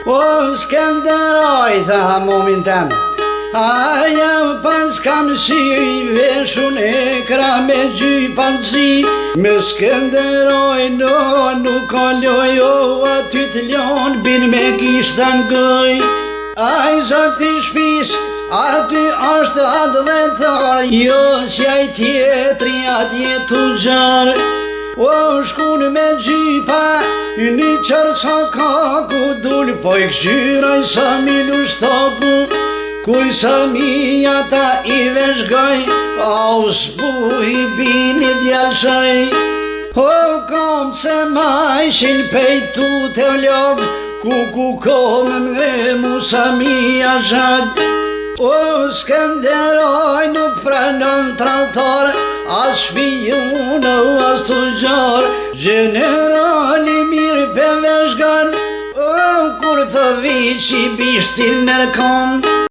O Skenderoj, tha momin tem, aja pas kam si veshun e kra me gjypan zi. Me Skenderoj nuk ka lojo aty t'lon bin me gishtan gëj. Aj zoti shpis aty është adhletar, jo si aj tjetri atje t'u gjar. O shkun me gjypa një qërqa ka ku dul, po i këshyraj sa mi lushtoku. Kuj sa mi ata i veshgaj, au s'buhi bini djalshaj. O kom se ma ishin pejtu të vlog, ku kom mre mu sa mi ashad. O Skenderoj nuk pranon tradhtor, as shpijun as tugjar. Generali mirë pe veshgan, o kur të vi që bishtin nërkon.